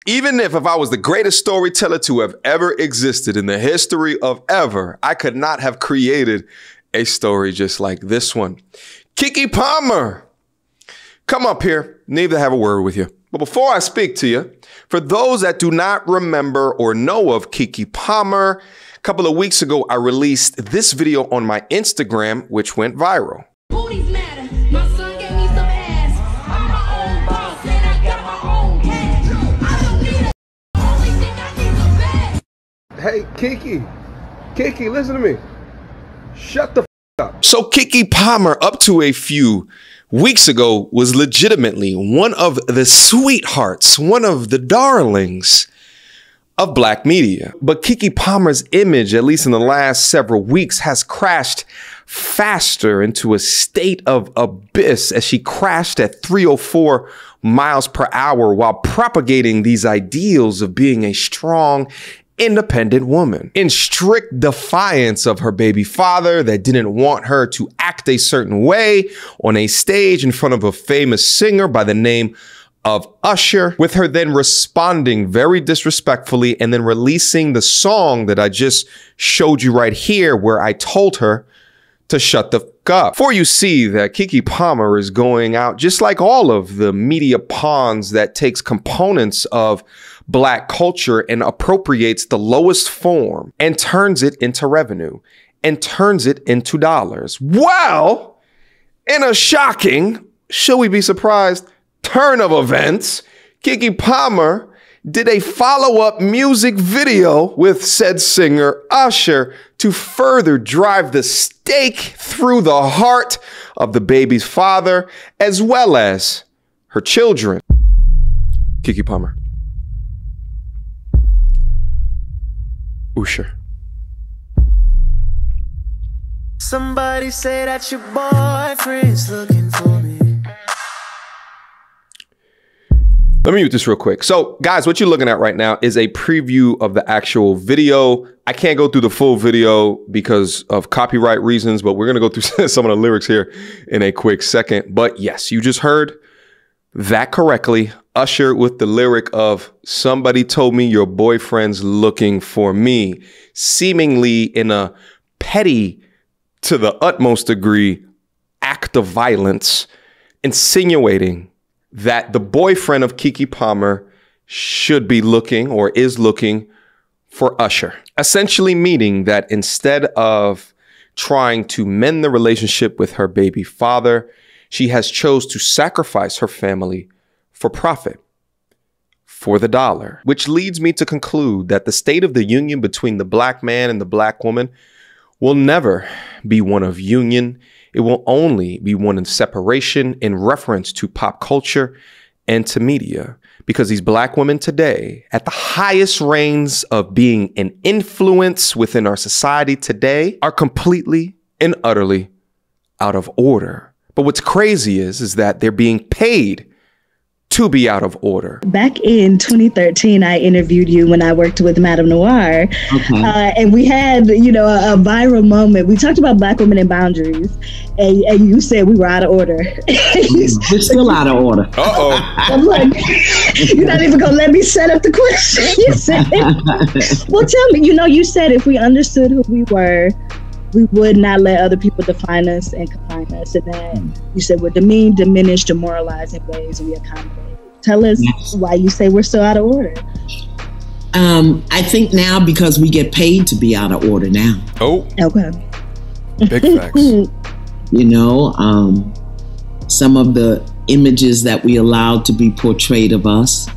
Even if I was the greatest storyteller to have ever existed in the history of ever, I could not have created a story just like this one. Keke Palmer, come up here. Need to have a word with you. But before I speak to you, for those that do not remember or know of Keke Palmer, a couple of weeks ago, I released this video on my Instagram, which went viral. Booties matter. My son gave me some ass. I'm my own boss and I got my own cash. I don't need a only thing I need some bag. Hey, Keke, listen to me. Shut the f up. So Keke Palmer, up to a few weeks ago, was legitimately one of the sweethearts, one of the darlings of black media. But Keke Palmer's image, at least in the last several weeks, has crashed faster into a state of abyss as she crashed at 304 miles per hour while propagating these ideals of being a strong, independent woman in strict defiance of her baby father that didn't want her to act a certain way on a stage in front of a famous singer by the name of Usher, with her then responding very disrespectfully and then releasing the song that I just showed you right here where I told her to shut the f up. For you see that Keke Palmer is going out just like all of the media pawns that takes components of black culture and appropriates the lowest form and turns it into revenue and turns it into dollars. Well, in a shocking, should we be surprised, turn of events, Keke Palmer did a follow-up music video with said singer Usher to further drive the stake through the heart of the baby's father as well as her children. Keke Palmer. Usher. Somebody say that your boyfriend's looking for me. Let me mute this real quick. So guys, what you're looking at right now is a preview of the actual video. I can't go through the full video because of copyright reasons, but we're going to go through some of the lyrics here in a quick second. But yes, you just heard that correctly. Usher with the lyric of "Somebody told me your boyfriend's looking for me," seemingly in a petty to the utmost degree act of violence, insinuating that the boyfriend of Keke Palmer should be looking or is looking for Usher. Essentially meaning that instead of trying to mend the relationship with her baby father, she has chose to sacrifice her family for profit, for the dollar. Which leads me to conclude that the state of the union between the black man and the black woman will never be one of union. It will only be one of separation in reference to pop culture and to media, because these black women today, at the highest reigns of being an influence within our society today, are completely and utterly out of order. But what's crazy is that they're being paid to be out of order. Back in 2013, I interviewed you when I worked with MTandR. Okay. And we had, you know, a viral moment. We talked about black women and boundaries, and you said we were out of order. We're still out of order. Uh-oh. I'm like, you're not even going to let me set up the question. You said, well, tell me, you know, you said if we understood who we were, we would not let other people define us and confine us. And that you said we're demean, diminished, demoralized in ways we accommodate. Tell us why you say we're so out of order. I think now because we get paid to be out of order now. Oh, okay. Big facts. You know, some of the images that we allowed to be portrayed of us,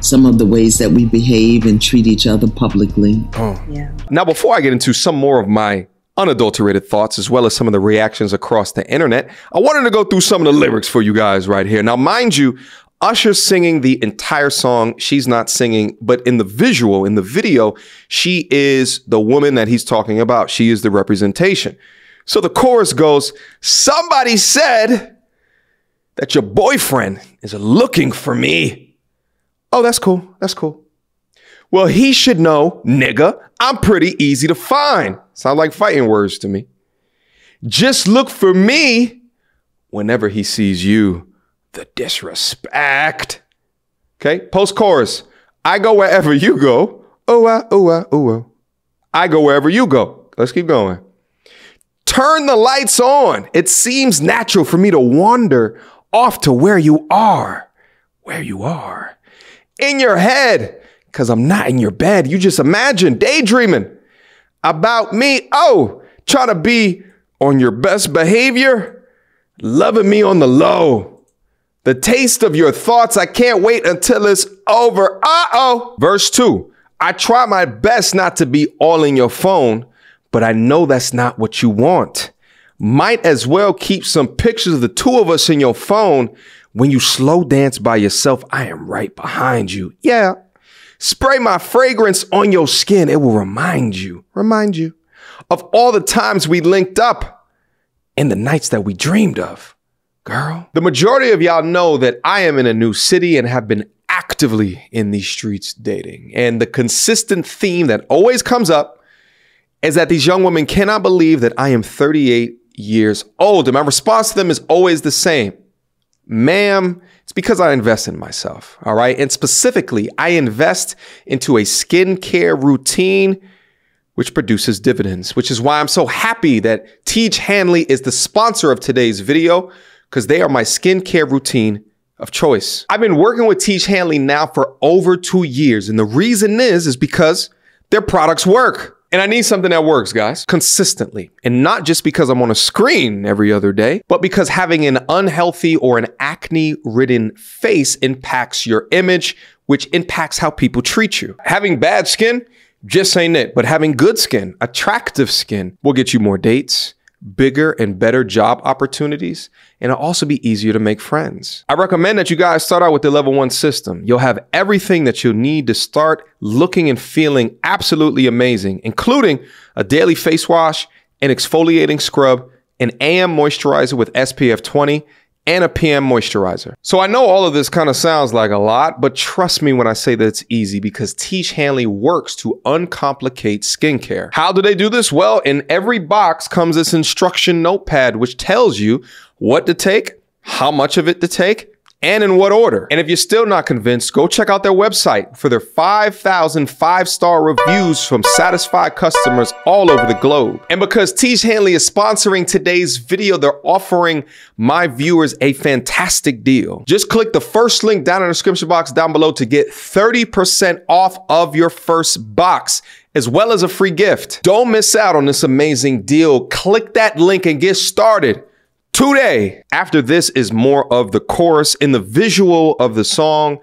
some of the ways that we behave and treat each other publicly. Oh, yeah. Now, before I get into some more of my unadulterated thoughts, as well as some of the reactions across the internet, I wanted to go through some of the lyrics for you guys right here. Now, mind you, Usher's singing the entire song. She's not singing, but in the visual, in the video, she is the woman that he's talking about. She is the representation. So the chorus goes, "Somebody said that your boyfriend is looking for me." Oh, that's cool. That's cool. Well, he should know, nigga, I'm pretty easy to find. Sound like fighting words to me. Just look for me whenever he sees you. The disrespect. Okay, post-chorus. I go wherever you go. Ooh. I go wherever you go. Let's keep going. Turn the lights on. It seems natural for me to wander off to where you are. Where you are. In your head. Because I'm not in your bed. You just imagine daydreaming about me. Oh, try to be on your best behavior. Loving me on the low. The taste of your thoughts. I can't wait until it's over. Uh-oh. Verse 2. I try my best not to be all in your phone, but I know that's not what you want. Might as well keep some pictures of the two of us in your phone. When you slow dance by yourself, I am right behind you. Yeah. Spray my fragrance on your skin. It will remind you of all the times we linked up and the nights that we dreamed of. Girl, the majority of y'all know that I am in a new city and have been actively in these streets dating. And the consistent theme that always comes up is that these young women cannot believe that I am 38 years old. And my response to them is always the same. Ma'am, it's because I invest in myself, all right? And specifically, I invest into a skincare routine which produces dividends, which is why I'm so happy that Teach Hanley is the sponsor of today's video, because they are my skincare routine of choice. I've been working with Teach Hanley now for over 2 years, and the reason is because their products work. And I need something that works, guys, consistently. And not just because I'm on a screen every other day, but because having an unhealthy or an acne-ridden face impacts your image, which impacts how people treat you. Having bad skin just ain't it, but having good skin, attractive skin, will get you more dates, bigger and better job opportunities, and it'll also be easier to make friends. I recommend that you guys start out with the level 1 system. You'll have everything that you'll need to start looking and feeling absolutely amazing, including a daily face wash, an exfoliating scrub, an AM moisturizer with SPF 20, and a PM moisturizer. So I know all of this kind of sounds like a lot, but trust me when I say that it's easy, because Teach Hanley works to uncomplicate skincare. How do they do this? Well, in every box comes this instruction notepad, which tells you what to take, how much of it to take, and in what order. And if you're still not convinced, go check out their website for their 5,000 5-star reviews from satisfied customers all over the globe. And because Teach Hanley is sponsoring today's video, they're offering my viewers a fantastic deal. Just click the first link down in the description box down below to get 30% off of your first box, as well as a free gift. Don't miss out on this amazing deal. Click that link and get started today. After this is more of the chorus. In the visual of the song,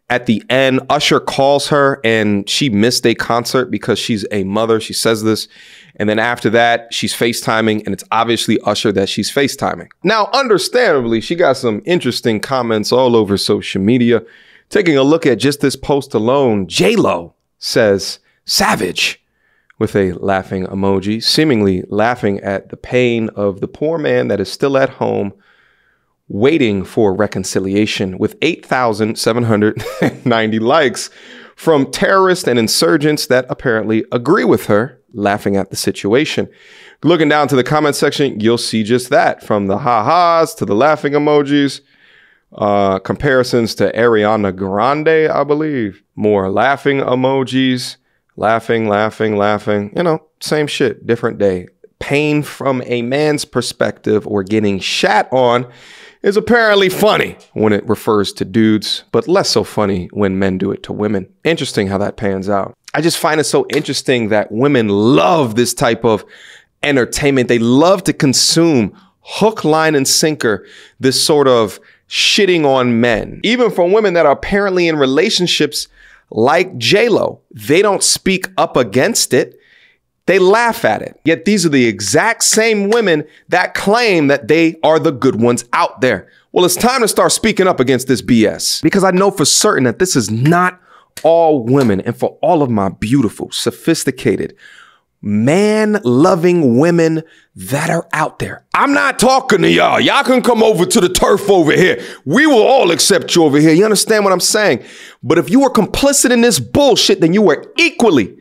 at the end, Usher calls her and she missed a concert because she's a mother. She says this. And then after that, she's FaceTiming, and it's obviously Usher that she's FaceTiming. Now, understandably, she got some interesting comments all over social media. Taking a look at just this post alone, J-Lo says, "Savage," with a laughing emoji, seemingly laughing at the pain of the poor man that is still at home waiting for reconciliation, with 8,790 likes from terrorists and insurgents that apparently agree with her, laughing at the situation. Looking down to the comment section, you'll see just that, from the ha-has to the laughing emojis, comparisons to Ariana Grande, I believe, more laughing emojis. Laughing. You know, same shit, different day. Pain from a man's perspective or getting shat on is apparently funny when it refers to dudes, but less so funny when men do it to women. Interesting how that pans out. I just find it so interesting that women love this type of entertainment. They love to consume hook, line, and sinker this sort of shitting on men. Even from women that are apparently in relationships like J-Lo. They don't speak up against it. They laugh at it. Yet these are the exact same women that claim that they are the good ones out there. Well, it's time to start speaking up against this BS, because I know for certain that this is not all women. And for all of my beautiful, sophisticated, man-loving women that are out there, I'm not talking to y'all. Y'all can come over to the turf over here. We will all accept you over here. You understand what I'm saying? But if you were complicit in this bullshit, then you were equally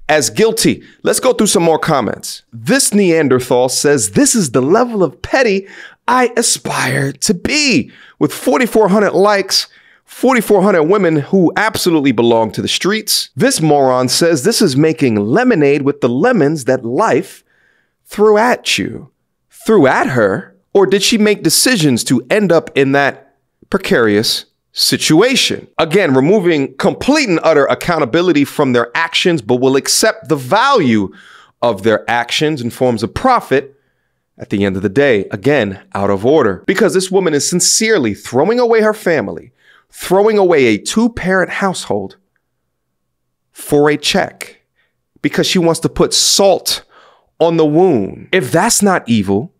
as guilty. Let's go through some more comments. This Neanderthal says, "This is the level of petty I aspire to be," with 4,400 likes 4,400 women who absolutely belong to the streets. This moron says this is making lemonade with the lemons that life threw at you. Threw at her? Or did she make decisions to end up in that precarious situation? Again, removing complete and utter accountability from their actions, but will accept the value of their actions in forms of profit at the end of the day. Again, out of order. Because this woman is sincerely throwing away her family, throwing away a 2-parent household for a check because she wants to put salt on the wound. If that's not evil,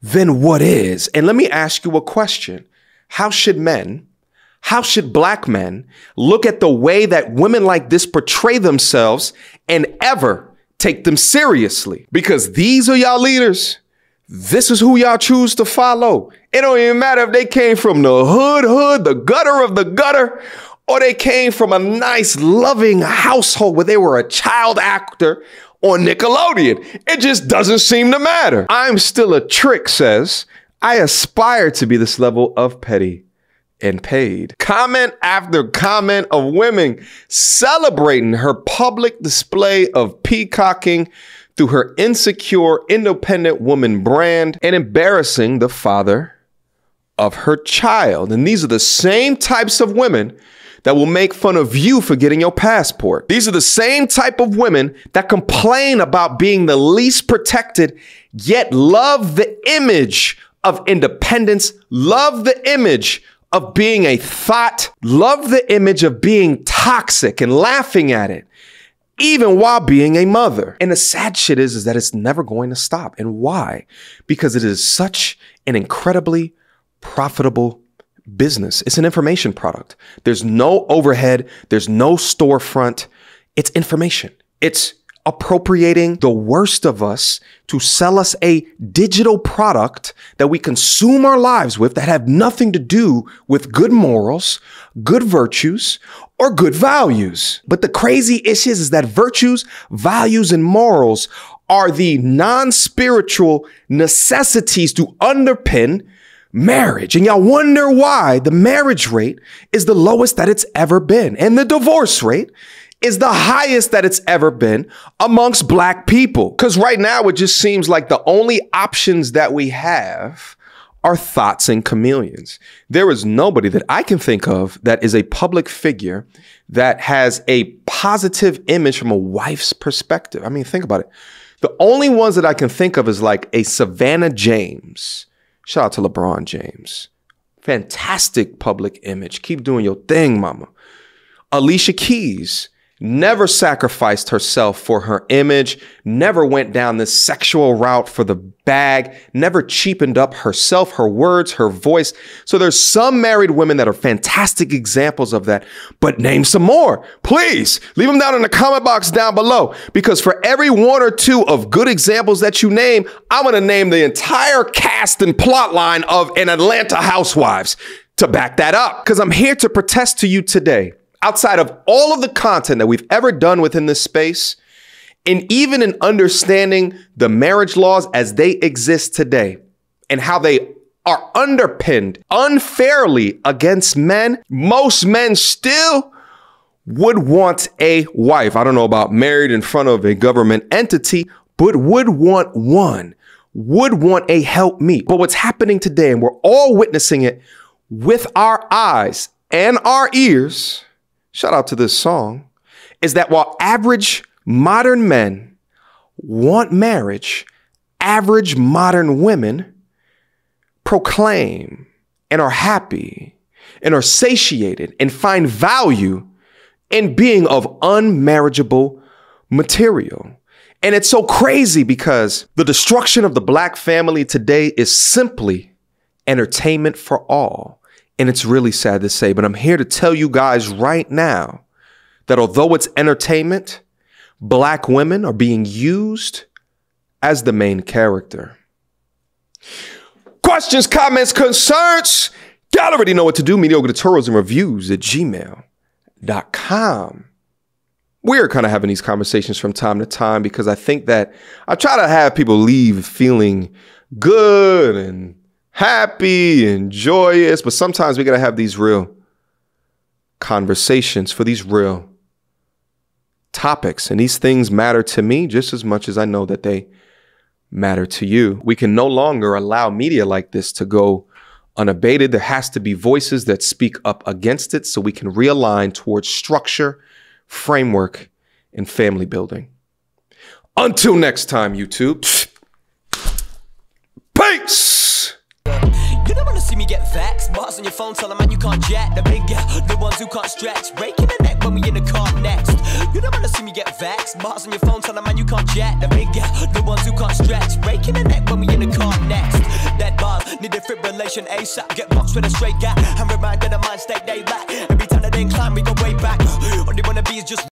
then what is? And let me ask you a question. How should black men look at the way that women like this portray themselves and ever take them seriously? Because these are y'all leaders. This is who y'all choose to follow. It don't even matter if they came from the hood, the gutter of the gutter, or they came from a nice, loving household where they were a child actor on Nickelodeon. It just doesn't seem to matter. I'm still a trick, says, I aspire to be this level of petty and paid. Comment after comment of women celebrating her public display of peacocking through her insecure, independent woman brand and embarrassing the father of her child. And these are the same types of women that will make fun of you for getting your passport. These are the same type of women that complain about being the least protected, yet love the image of independence, love the image of being a thought, love the image of being toxic and laughing at it, even while being a mother. And the sad shit is that it's never going to stop. And why? Because it is such an incredibly profitable business. It's an information product. There's no overhead. There's no storefront. It's information. It's appropriating the worst of us to sell us a digital product that we consume our lives with that have nothing to do with good morals, good virtues, or good values. But the crazy issue is that virtues, values, and morals are the non-spiritual necessities to underpin marriage. And y'all wonder why the marriage rate is the lowest that it's ever been. And the divorce rate is the highest that it's ever been amongst black people. Because right now it just seems like the only options that we have are thoughts and chameleons. There is nobody that I can think of that is a public figure that has a positive image from a wife's perspective. I mean, think about it. The only ones that I can think of is like a Savannah James. Shout out to LeBron James. Fantastic public image. Keep doing your thing, mama. Alicia Keys never sacrificed herself for her image, never went down this sexual route for the bag, never cheapened up herself, her words, her voice. So there's some married women that are fantastic examples of that, but name some more. Please leave them down in the comment box down below, because for every one or two of good examples that you name, I'm going to name the entire cast and plot line of an Atlanta Housewives to back that up, because I'm here to protest to you today. Outside of all of the content that we've ever done within this space, and even in understanding the marriage laws as they exist today and how they are underpinned unfairly against men, most men still would want a wife. I don't know about married in front of a government entity, but would want one, would want a helpmeet. But what's happening today, and we're all witnessing it with our eyes and our ears, shout out to this song, is that while average modern men want marriage, average modern women proclaim and are happy and are satiated and find value in being of unmarriageable material. And it's so crazy because the destruction of the black family today is simply entertainment for all. And it's really sad to say, but I'm here to tell you guys right now that although it's entertainment, black women are being used as the main character. Questions, comments, concerns? Y'all already know what to do. Mediocre tutorials and reviews at gmail.com. We're kind of having these conversations from time to time because I think that I try to have people leave feeling good and happy and joyous, but sometimes we got to have these real conversations, for these real topics. And these things matter to me just as much as I know that they matter to you. We can no longer allow media like this to go unabated. There has to be voices that speak up against it so we can realign towards structure, framework, and family building. Until next time, YouTube. Peace! You don't wanna see me get vexed. Bars on your phone, tell a man you can't jack. The big the ones who can't stretch. Breaking the neck when we in the car next. You don't wanna see me get vexed. Bars on your phone, tell a man you can't jack. The big the ones who can't stretch. Breaking the neck when we in the car next. That bars need defibrillation ASAP. Get boxed with a straight gap. I'm reminded of mind state they lack. Every time that they incline, we go way back. All they wanna be is just